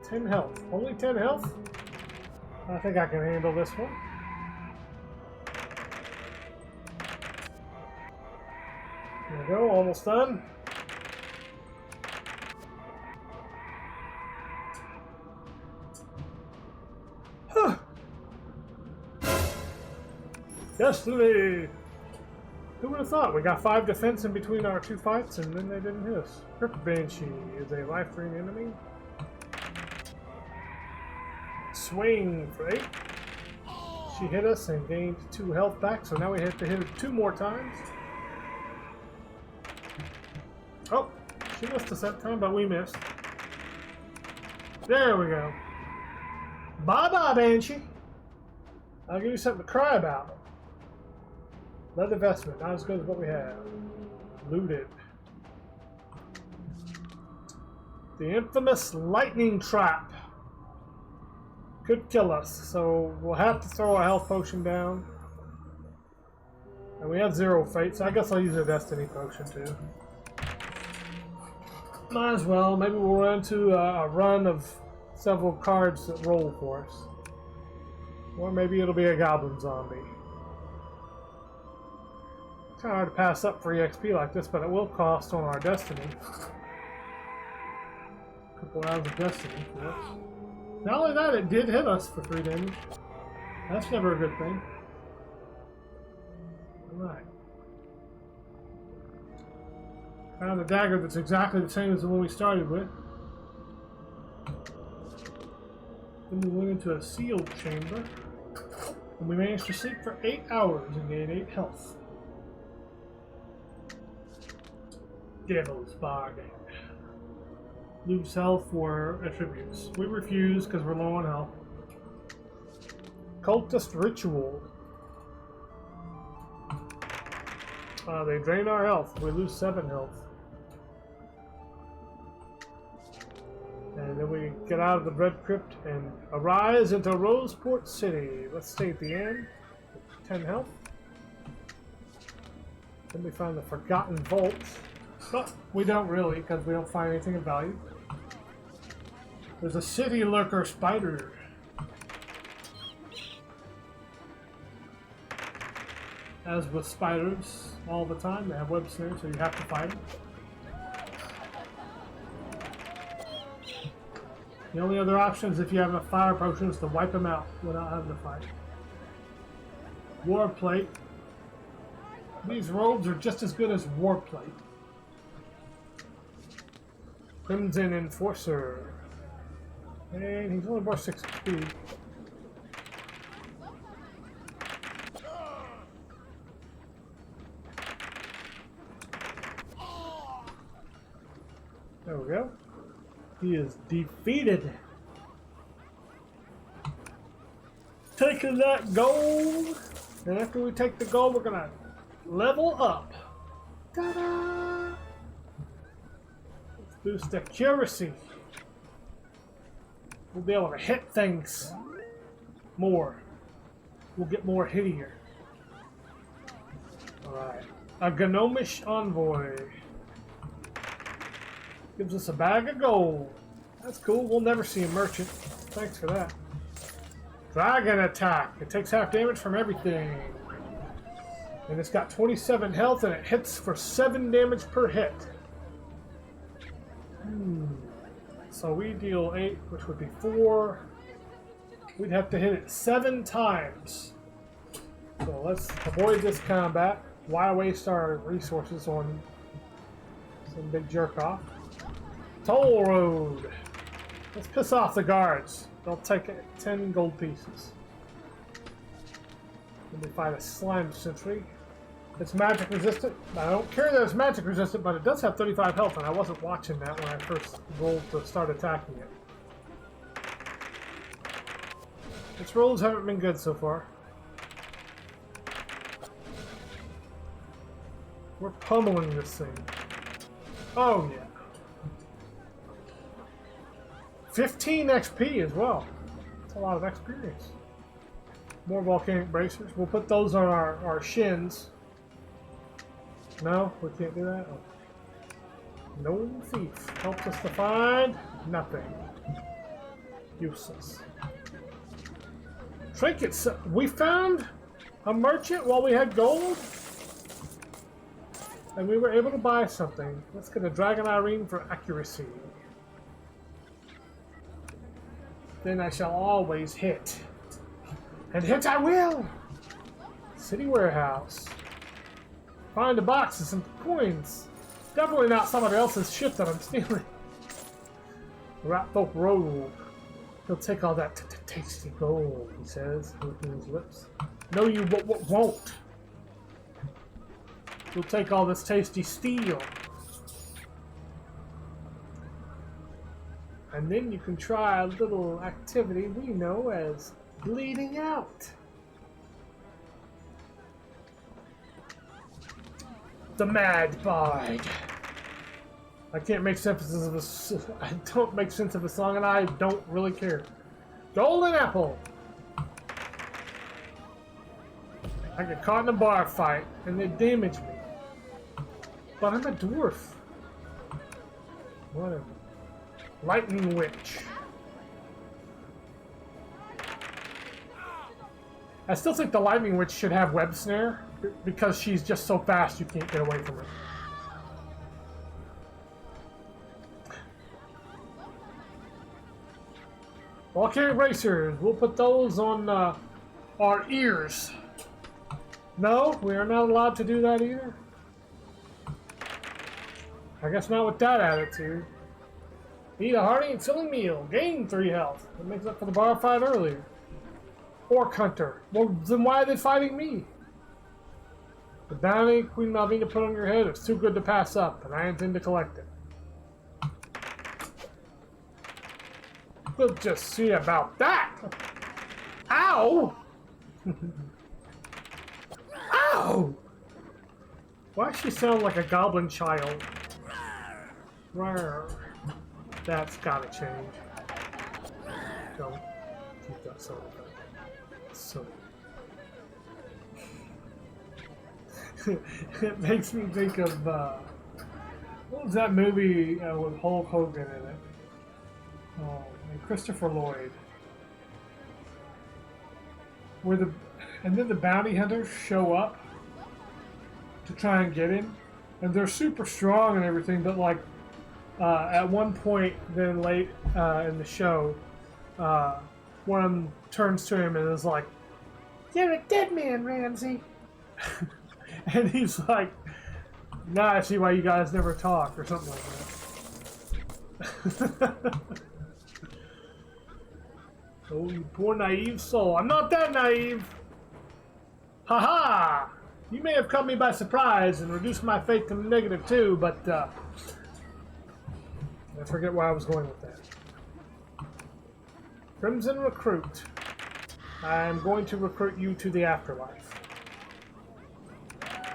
10 health. Only 10 health? I think I can handle this one. There we go, almost done. Huh. Destiny! Who would have thought? We got 5 defense in between our 2 fights and then they didn't hit us. Crypt Banshee is a life-free enemy. Swing for 8. She hit us and gained 2 health back, so now we have to hit her 2 more times. Oh, she missed us that time, but we missed. There we go. Bye-bye, Banshee. I'll give you something to cry about. Leather vestment, not as good as what we have. Looted. The infamous lightning trap could kill us, so we'll have to throw a health potion down. And we have 0 fate, so I guess I'll use a destiny potion too. Might as well. Maybe we'll run into a run of several cards that roll for us. Or maybe it'll be a goblin zombie. It's kind of hard to pass up free XP like this, but it will cost on our destiny. A couple hours of destiny for us. Not only that, it did hit us for 3 damage. That's never a good thing. Alright. Found a dagger that's exactly the same as the one we started with. Then we went into a sealed chamber. And we managed to sleep for 8 hours and gain 8 health. Devil's bargain. Lose health for attributes. We refuse because we're low on health. Cultist ritual. They drain our health. We lose 7 health. And then we get out of the bread crypt and arise into Roseport City. Let's stay at the end. 10 health. Then we find the Forgotten Vault. But we don't really, because we don't find anything of value. There's a city lurker spider. As with spiders all the time, they have web snares, so you have to fight them. The only other option is if you have enough fire potions to wipe them out without having to fight. War plate. These robes are just as good as war plate. Crimson Enforcer. And he's only bought 6 speed. There we go. He is defeated. Taking that gold. And after we take the gold, we're gonna level up. Ta-da! Let's boost accuracy. We'll be able to hit things more. We'll get more hittier. Alright. A Gnomish Envoy. Gives us a bag of gold. That's cool. We'll never see a merchant. Thanks for that. Dragon Attack. It takes half damage from everything. And it's got 27 health and it hits for 7 damage per hit. So we deal 8, which would be 4. We'd have to hit it 7 times. So let's avoid this combat. Why waste our resources on some big jerk off? Toll Road. Let's piss off the guards. They'll take 10 gold pieces. Then we find a slime sentry. It's magic resistant. I don't care that it's magic resistant, but it does have 35 health, and I wasn't watching that when I first rolled to start attacking it. Its rolls haven't been good so far. We're pummeling this thing. Oh yeah. 15 XP as well. That's a lot of experience. More volcanic bracers. We'll put those on our shins. No, we can't do that. Oh. No thief helps us to find nothing. Useless. Trinkets. We found a merchant while we had gold. And we were able to buy something. Let's get a Dragon Irene for accuracy. Then I shall always hit. And hit I will! City warehouse. Find a box and some coins. Definitely not somebody else's shit that I'm stealing. Rat folk robe. He'll take all that tasty gold, he says, licking his lips. No, you won't. You'll take all this tasty steel. And then you can try a little activity we know as bleeding out. The Mad Bard. I can't make sense of a... I don't make sense of a song, and I don't really care. Golden Apple. I get caught in a bar fight, and they damage me. But I'm a dwarf. Whatever. Lightning Witch. I still think the Lightning Witch should have Web Snare, because she's just so fast you can't get away from her. Volcanic Racers. We'll put those on our ears. No, we are not allowed to do that either. I guess not with that attitude. Eat a hearty and filling meal. Gain 3 health. That makes up for the bar fight earlier. Orc Hunter. Well, then why are they fighting me? The bounty Queen Malvina put on your head is too good to pass up, and I intend to collect it. We'll just see about that. Ow! Ow! Why does she sound like a goblin child? Rawr. That's gotta change. Don't keep that sound effect. So it makes me think of what was that movie with Hulk Hogan in it? And Christopher Lloyd. Where and then the bounty hunters show up to try and get him, and they're super strong and everything, but like at one point then late in the show, one of them turns to him and is like, "You're a dead man, Ramsey." And he's like, "Now I see why you guys never talk," or something like that. Oh, you poor naive soul. I'm not that naive. Haha! You may have caught me by surprise and reduced my fate to -2, but I forget where I was going with that. Crimson Recruit. I'm going to recruit you to the afterlife.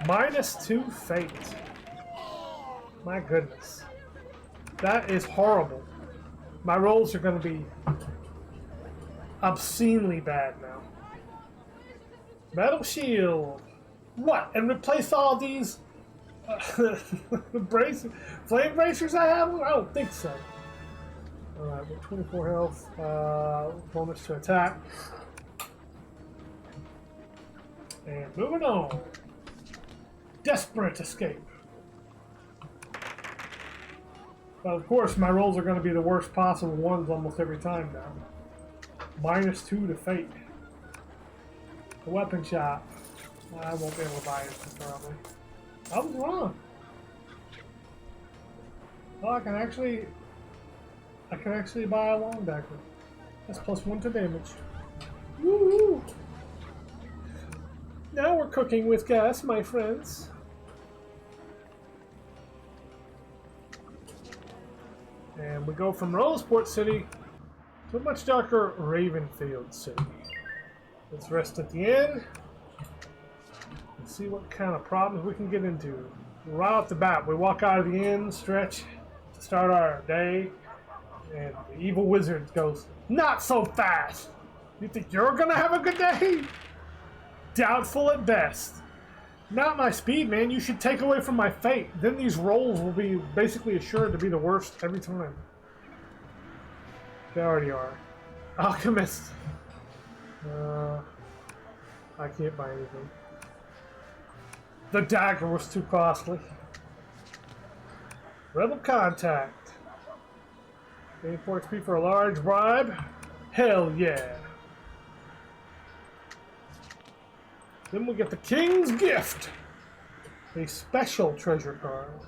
-2 fate. My goodness. That is horrible. My rolls are going to be obscenely bad now. Metal Shield. What? And replace all these flame bracers I have? I don't think so. Alright, we're 24 health. Bonus to attack. And moving on. Desperate Escape. But of course, my rolls are going to be the worst possible ones almost every time now. -2 to fate. The weapon shop. I won't be able to buy it probably. I was wrong. Oh, I can actually buy a Longbacker. That's +1 to damage. Woo! Now we're cooking with gas, my friends. And we go from Roseport City to a much darker Ravenfield City. Let's rest at the inn and see what kind of problems we can get into. Right off the bat, we walk out of the inn, stretch to start our day, and the evil wizard goes, "Not so fast! You think you're gonna have a good day? Doubtful at best. Not my speed, man. You should take away from my fate. Then these rolls will be basically assured to be the worst every time." They already are. Alchemist. I can't buy anything. The dagger was too costly. Rebel contact. Gain 4 XP for a large bribe. Hell yeah. Then we get the King's Gift. A special treasure card.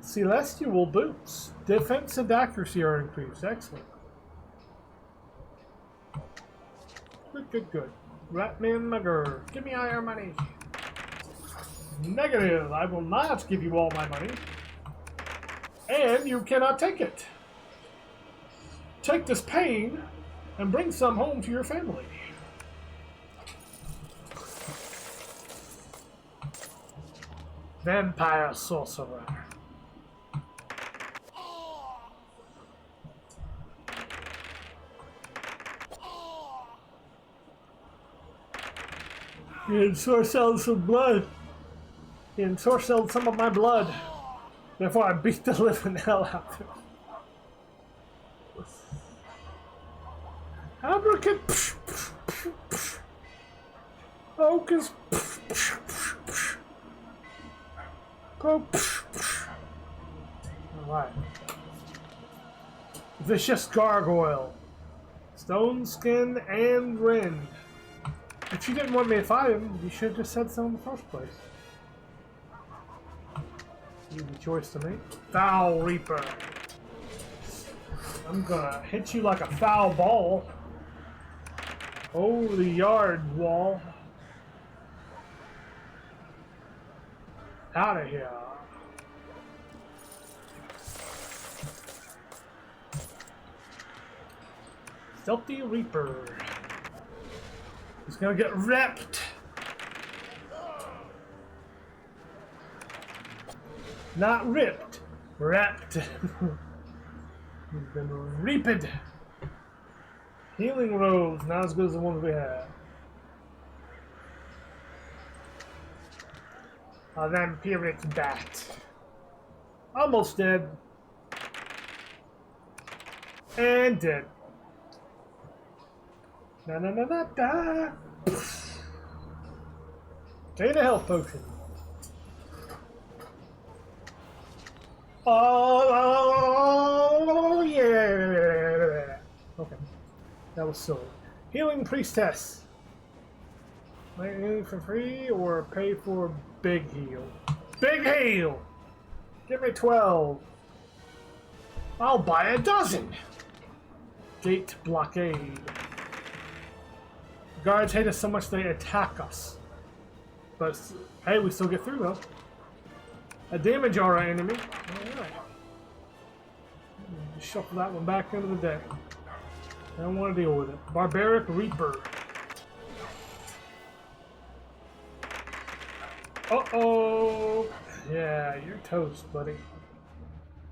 Celestial boots. Defense and accuracy are increased. Excellent. Good, good, good. Ratman Mugger. Give me all your money. Negative. I will not give you all my money. And you cannot take it. Take this pain and bring some home to your family. Vampire Sorcerer. You ensorcelled some blood. You ensorcelled some of my blood. Therefore I beat the living hell out of him. Abracad. Hocus. Alright. Vicious Gargoyle. Stone Skin and Rend. If you didn't want me to fight him, you should have just said so in the first place. Easy choice to make. Foul Reaper. I'm gonna hit you like a foul ball. Over the yard wall. Out of here. Stealthy Reaper. He's gonna get wrecked. Not ripped. Wrapped. He's been reaped. Healing robes, not as good as the ones we had. A vampiric bat. Almost dead. And dead. Na na na na da. Take a health potion. Oh yeah. Okay, that was silly. Healing priestess. Might heal for free or pay for big heal. Big heal. Give me 12. I'll buy a dozen. Gate blockade. Guards hate us so much they attack us. But hey, we still get through though. A damage aura enemy. Alright. Just shuffle that one back into the deck. I don't want to deal with it. Barbaric Reaper. Uh-oh. Yeah, you're toast, buddy.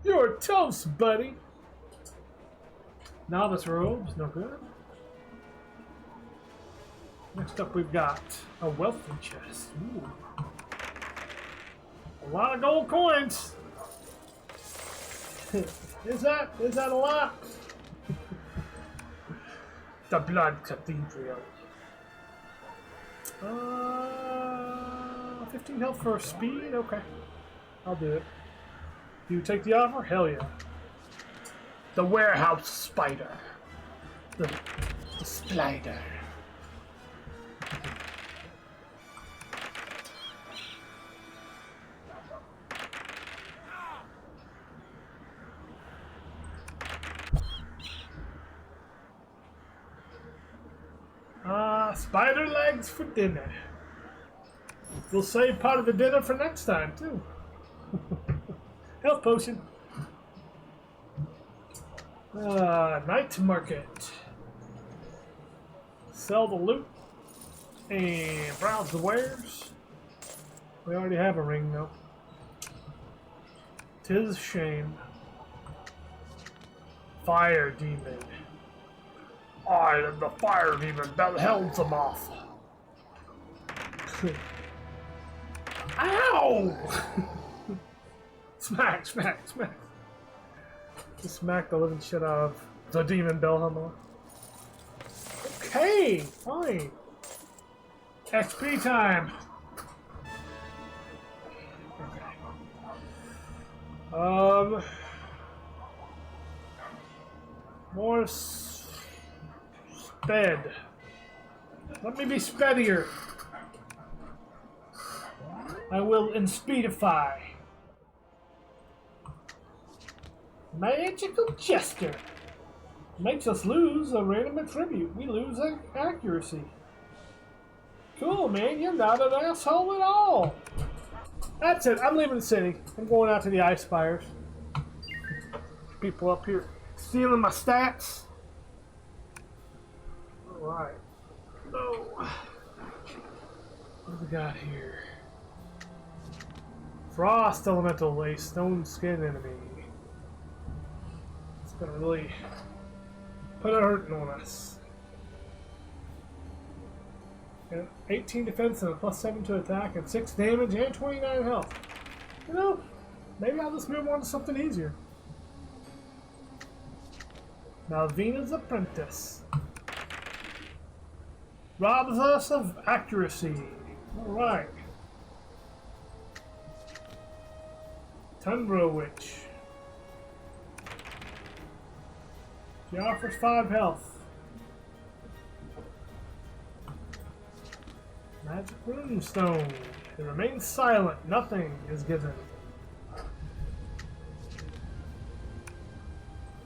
You're toast, buddy. Novice robes, no good. Next up, we've got a wealthy chest. Ooh. A lot of gold coins. Is that a lot? The Blood Cathedral. 15 health for speed? Okay. I'll do it. Do you take the offer? Hell yeah. The Warehouse Spider. The Spider. Spider legs for dinner. We'll save part of the dinner for next time, too. Health potion. Night market. Sell the loot and browse the wares. We already have a ring, though. 'Tis a shame. Fire demon. I am the fire demon that held them off. Ow! Smack, smack, smack. Just smack the living shit out of the demon Belhammer. Hey, fine. XP time. Okay. More sped. Let me be spedier. I will inspeedify. Magical Jester. Makes us lose a random attribute. We lose accuracy. Cool, man. You're not an asshole at all. That's it. I'm leaving the city. I'm going out to the Ice Spires. People up here stealing my stats. Alright. So, what do we got here? Frost Elemental, a stone skin enemy. It's gonna really put a hurting on us. And 18 defense and a +7 to attack and 6 damage and 29 health. You know, maybe I'll just move on to something easier. Malvina's Apprentice. Robs us of accuracy. Alright. Tundra Witch. She offers 5 health. Magic Runestone. It remains silent. Nothing is given.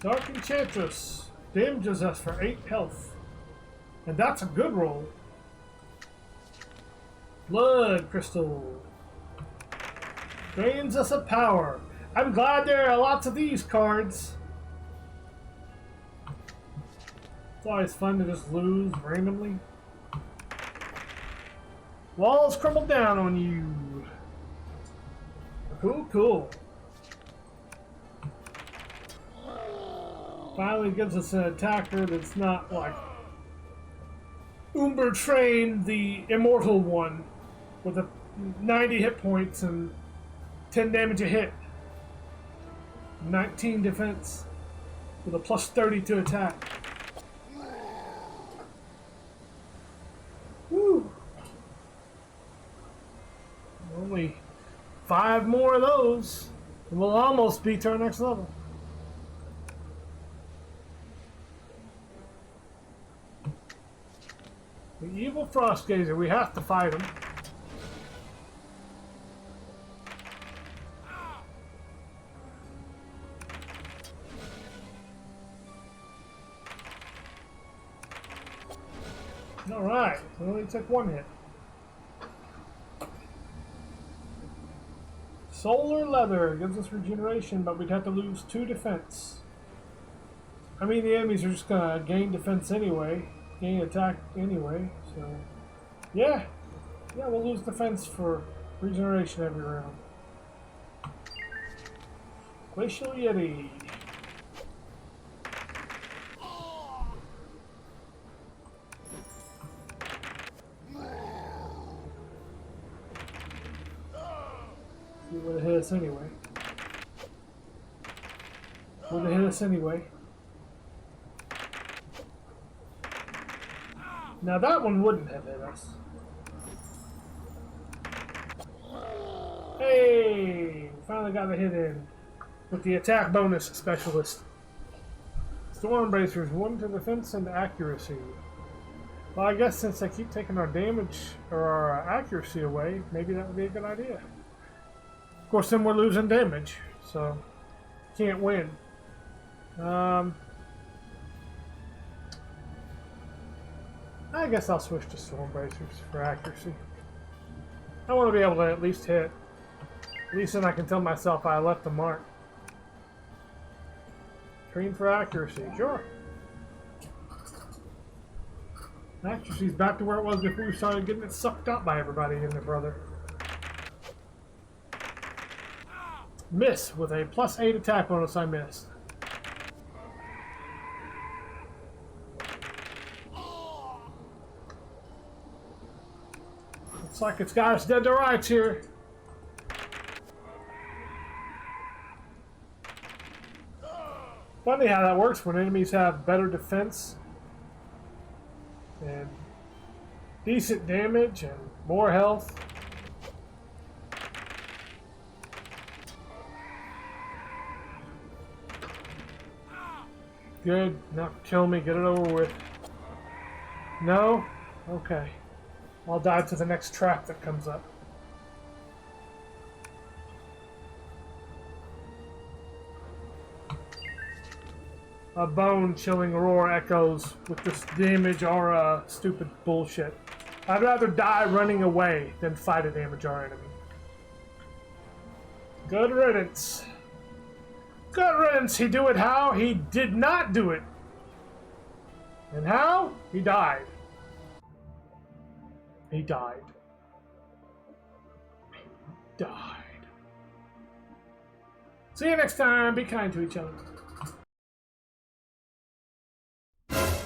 Dark Enchantress. Damages us for 8 health. And that's a good roll. Blood Crystal. Drains us of power. I'm glad there are lots of these cards. It's always fun to just lose randomly. Walls crumble down on you. Cool, cool. Finally gives us an attacker that's not like Umber Train, the immortal one, with a 90 hit points and 10 damage a hit. 19 defense with a +30 to attack. Woo! Only 5 more of those, and we'll almost be to our next level. The evil Frost Gazer, we have to fight him. Alright, it only took 1 hit. Solar Leather gives us regeneration, but we'd have to lose 2 defense. I mean, the enemies are just gonna gain defense anyway. Gain attack anyway, so yeah, we'll lose defense for regeneration every round. Glacial Yeti. He would have hit us anyway. Would have hit us anyway. Now that one wouldn't have hit us. Hey! Finally got a hit in with the attack bonus specialist. Storm Bracers, 1 to defense and accuracy. Well, I guess since they keep taking our damage or our accuracy away, maybe that would be a good idea. Of course, then we're losing damage, so can't win. I guess I'll switch to Storm Bracers for accuracy. I want to be able to at least hit. At least then I can tell myself I left the mark. Train for accuracy, sure. Accuracy's back to where it was before we started getting it sucked up by everybody in there, brother. Miss with a +8 attack bonus. I missed. Looks like it's got us dead to rights here. Funny how that works when enemies have better defense. And decent damage and more health. Good. Now kill me. Get it over with. No? Okay. I'll die to the next trap that comes up. A bone-chilling roar echoes with this damage aura stupid bullshit. I'd rather die running away than fight a damage aura enemy. Good riddance. Good riddance. He do it how? He did not do it. And how? He died. He died. He died. See you next time. Be kind to each other.